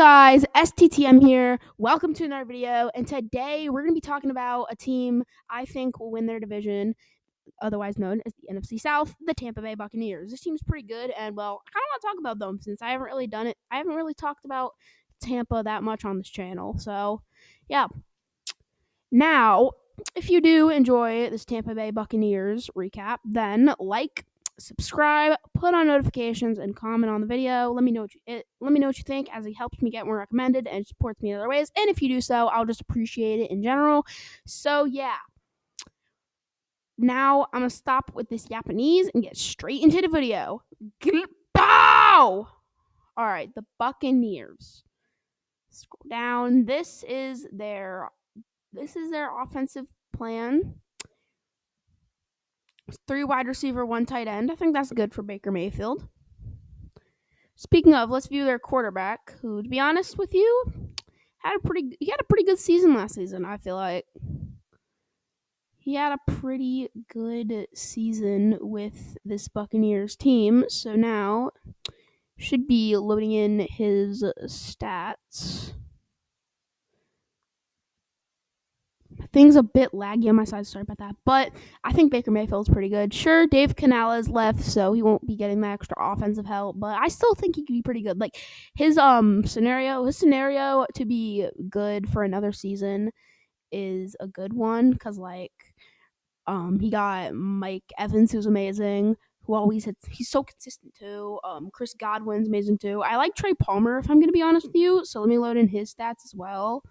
Guys, STTM here. Welcome to another video. And today we're going to be talking about a team I think will win their division, otherwise known as the NFC South, the Tampa Bay Buccaneers. This team's pretty good, and well, I kind of want to talk about them since I haven't really done it. I haven't really talked about Tampa that much on this channel. So, yeah. Now, if you do enjoy this Tampa Bay Buccaneers recap, then subscribe, put on notifications, and comment on the video. Let me know what you think, as it helps me get more recommended and supports me in other ways. And if you do so, I'll just appreciate it in general. So yeah. Now I'm gonna stop with this Japanese and get straight into the video. Bow! Alright, the Buccaneers. Scroll down. This is their offensive plan. 3 wide receiver, 1 tight end. I think that's good for Baker Mayfield. Speaking of, let's view their quarterback, who, to be honest with you, had a pretty good season last season. I feel like he had a pretty good season with this Buccaneers team. So now should be loading in his stats. Things a bit laggy on my side, sorry about that. But I think Baker Mayfield's pretty good. Sure, Dave Canales left, so he won't be getting the extra offensive help, but I still think he could be pretty good. Like his scenario to be good for another season is a good one, because he got Mike Evans, who's amazing, who always hits. He's so consistent too. Chris Godwin's amazing too. I like Trey Palmer, if I'm gonna be honest with you. So let me load in his stats as well.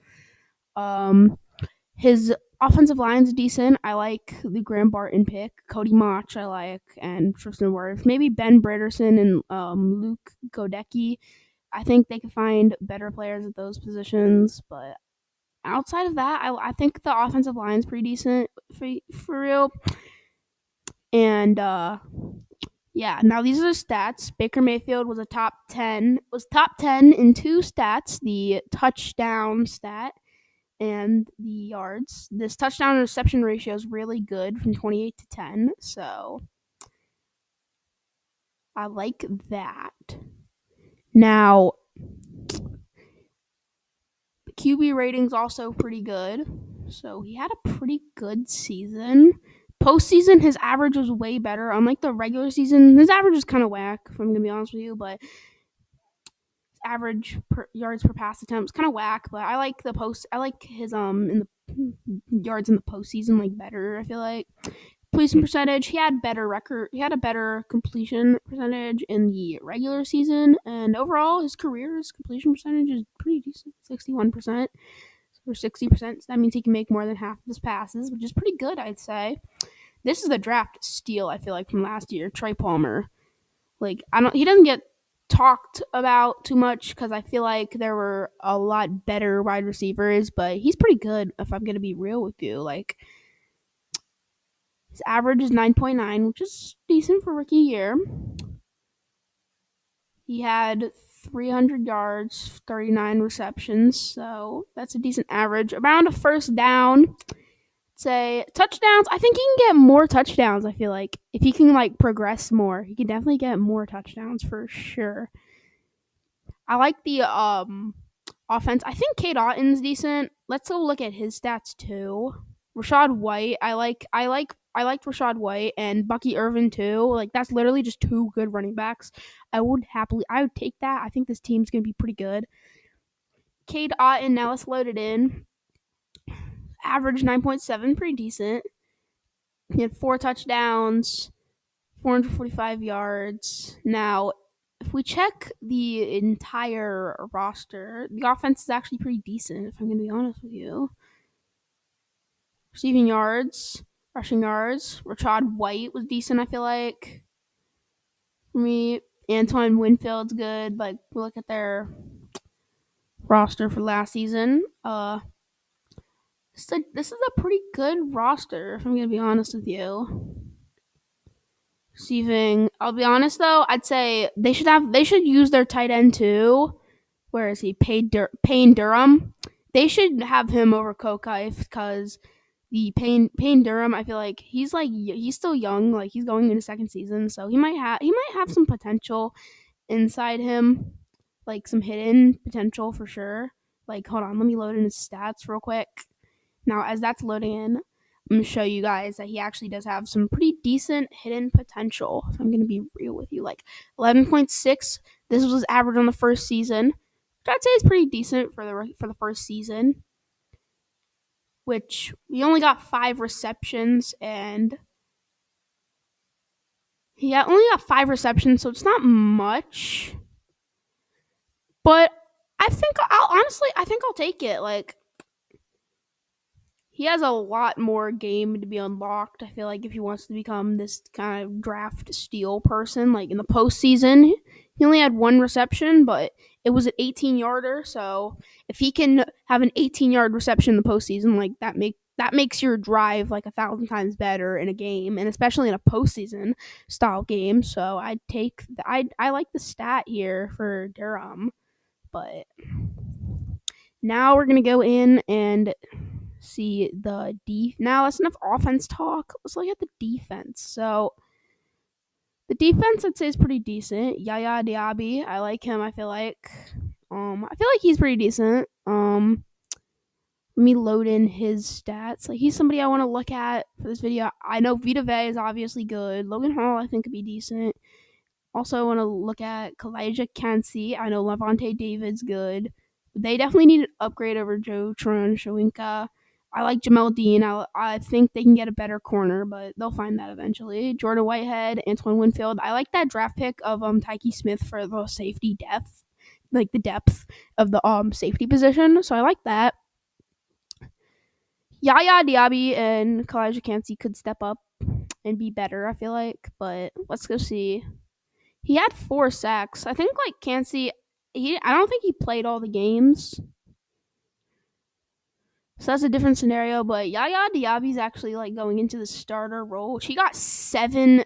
His offensive line's decent. I like the Graham Barton pick. Cody Mach I like, and Tristan Wirfs. Maybe Ben Britterson and Luke Godecki. I think they can find better players at those positions. But outside of that, I think the offensive line's pretty decent for real. And yeah, now these are the stats. Baker Mayfield was top 10 in 2 stats: the touchdown stat and the yards. This touchdown and reception ratio is really good, from 28 to 10. So I like that. Now, the QB rating's also pretty good. So he had a pretty good season. Postseason, his average was way better. Unlike the regular season, his average is kind of whack, if I'm going to be honest with you, but average yards per pass attempt is kind of whack. But I like his in the yards in the postseason better. I feel like completion percentage, he had a better completion percentage in the regular season, and overall his career's completion percentage is pretty decent, 61% or 60%. So that means he can make more than half of his passes, which is pretty good, I'd say. This is the draft steal, I feel like, from last year, Trey Palmer. He doesn't get talked about too much because I feel like there were a lot better wide receivers, but he's pretty good, if I'm gonna be real with you. His average is 9.9, which is decent for rookie year. He had 300 yards, 39 receptions, so that's a decent average. Around a first down. Say touchdowns, I think he can get more touchdowns. I feel like if he can progress more, he can definitely get more touchdowns for sure. I like the offense. I think Cade Otton's decent. Let's go look at his stats too. Rashad White, I liked Rashad White, and Bucky Irvin too. That's literally just 2 good running backs. I would take that. I think this team's gonna be pretty good. Cade Otton, now let's load it in. Average 9.7, pretty decent. He had 4 touchdowns, 445 yards. Now, if we check the entire roster, the offense is actually pretty decent, if I'm going to be honest with you. Receiving yards, rushing yards. Rashad White was decent, I feel like. For me, Antoine Winfield's good. We look at their roster for last season. This is a pretty good roster, if I'm going to be honest with you. Receiving, I'll be honest though, I'd say they should use their tight end too. Where is he? Payne Durham. They should have him over Kokife, because the Payne Durham, I feel like he's still young, he's going into second season, so he might have some potential inside him. like some hidden potential for sure. Like, hold on, let me load in his stats real quick. Now, as that's loading in, I'm going to show you guys that he actually does have some pretty decent hidden potential. If I'm going to be real with you, like 11.6. This was his average on the first season, which I'd say is pretty decent for the first season. Which he only got 5 receptions, and he only got 5 receptions, so it's not much. But I think I'll take it. Like, he has a lot more game to be unlocked. I feel like if he wants to become this kind of draft steal person, like in the postseason, he only had 1 reception, but it was an 18-yarder. So if he can have an 18-yard reception in the postseason, like that makes your drive like 1,000 times better in a game, and especially in a postseason style game. So I like the stat here for Durham, but now we're gonna go in and see the now that's enough offense talk. Let's look at the defense. So the defense I'd say is pretty decent. Yaya Diaby, I like him. I feel like he's pretty decent. Let me load in his stats. Like, he's somebody I want to look at for this video. I know Vita Vea is obviously good. Logan Hall I think could be decent. Also, I want to look at Kalijah Kancey. I know Levante David's good. They definitely need an upgrade over Joe Shawinka. I like Jamel Dean. I think they can get a better corner, but they'll find that eventually. Jordan Whitehead, Antoine Winfield. I like that draft pick of Tyke Smith for the safety depth, like the depth of the safety position. So I like that. Yaya Diaby and Kalijah Kancey could step up and be better, I feel like. But let's go see. He had 4 sacks. I think like Kancey, I don't think he played all the games. So that's a different scenario, but Yaya Diaby's actually like going into the starter role. She got 7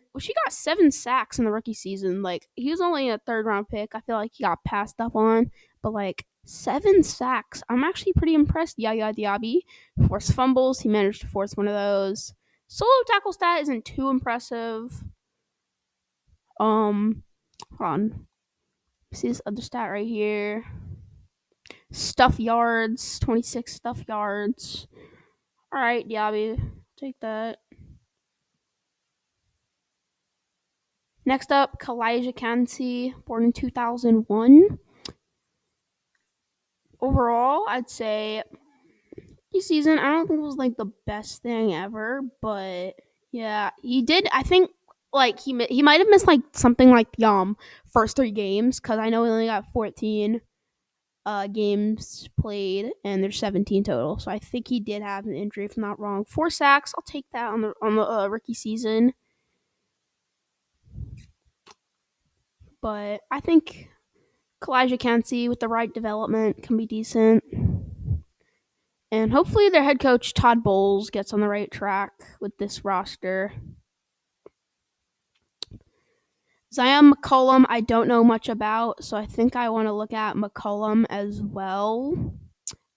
sacks in the rookie season. Like, he was only a 3rd round pick. I feel like he got passed up on, but like 7 sacks. I'm actually pretty impressed. Yaya Diaby. Forced fumbles, he managed to force one of those. Solo tackle stat isn't too impressive. Hold on. See this other stat right here. Stuff yards, 26 stuff yards. All right, Diaby, take that. Next up, Kalijah Kancey, born in 2001. Overall, I'd say this season, I don't think it was like the best thing ever, but yeah, he did. I think like he might have missed like something like the first 3 games, because I know he only got 14 games played, and there's 17 total. So I think he did have an injury, if I'm not wrong. 4 sacks, I'll take that on the rookie season. But I think Kalijah Kancey with the right development can be decent. And hopefully their head coach Todd Bowles gets on the right track with this roster. Zion McCollum, I don't know much about, so I think I want to look at McCollum as well.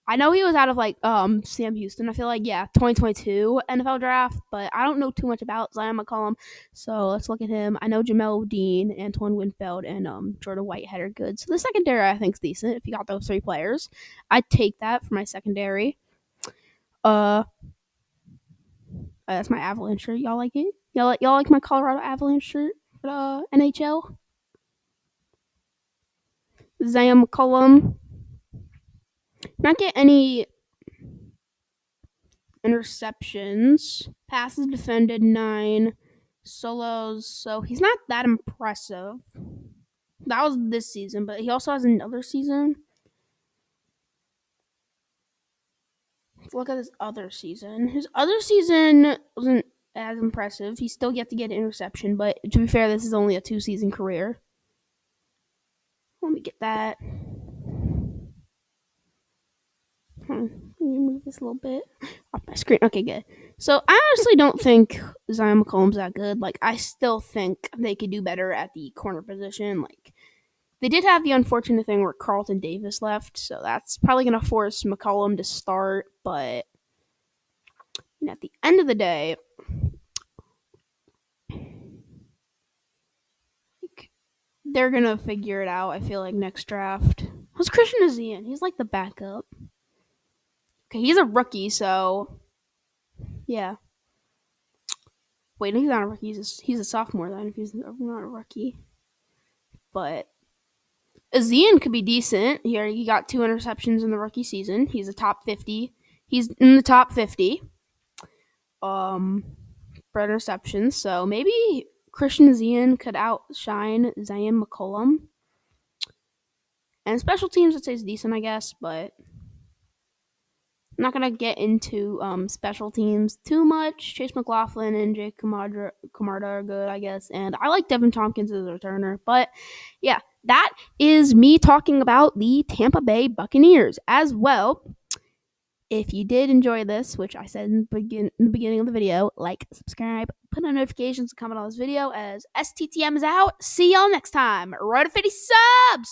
I know he was out of like Sam Houston. I feel like 2022 NFL draft, but I don't know too much about Zion McCollum. So let's look at him. I know Jamel Dean, Antoine Winfield, and Jordan Whitehead are good. So the secondary I think is decent. If you got those 3 players, I'd take that for my secondary. That's my Avalanche shirt. Y'all like it? Y'all like my Colorado Avalanche shirt for the NHL? Zion McCollum. Not get any interceptions. Passes defended 9. Solos. So he's not that impressive. That was this season, but he also has another season. Let's look at his other season. His other season wasn't as impressive. He still get to get an interception, but to be fair, this is only a 2-season career. Let me get that. Let me move this a little bit off my screen. Okay, good. So I honestly don't think Zion McCollum's that good. Like, I still think they could do better at the corner position. Like, they did have the unfortunate thing where Carlton Davis left, so that's probably going to force McCollum to start. But at the end of the day, they're gonna figure it out. I feel like next draft. Who's Christian Azian? He's like the backup. Okay, he's a rookie, so yeah. Wait, no, he's not a rookie. He's a sophomore then. If he's not a rookie, but Azian could be decent. He got 2 interceptions in the rookie season. He's a top 50. He's in the top 50. For interceptions. So maybe Christian Azian could outshine Zion McCollum. And special teams, I'd say is decent, I guess, but I'm not gonna get into special teams too much. Chase McLaughlin and Jake Camarda are good, I guess, and I like Devin Tompkins as a returner. But yeah, that is me talking about the Tampa Bay Buccaneers as well. If you did enjoy this, which I said in the beginning of the video, like, subscribe, put on notifications, comment on this video as STTM is out. See y'all next time. Road to 50 subs!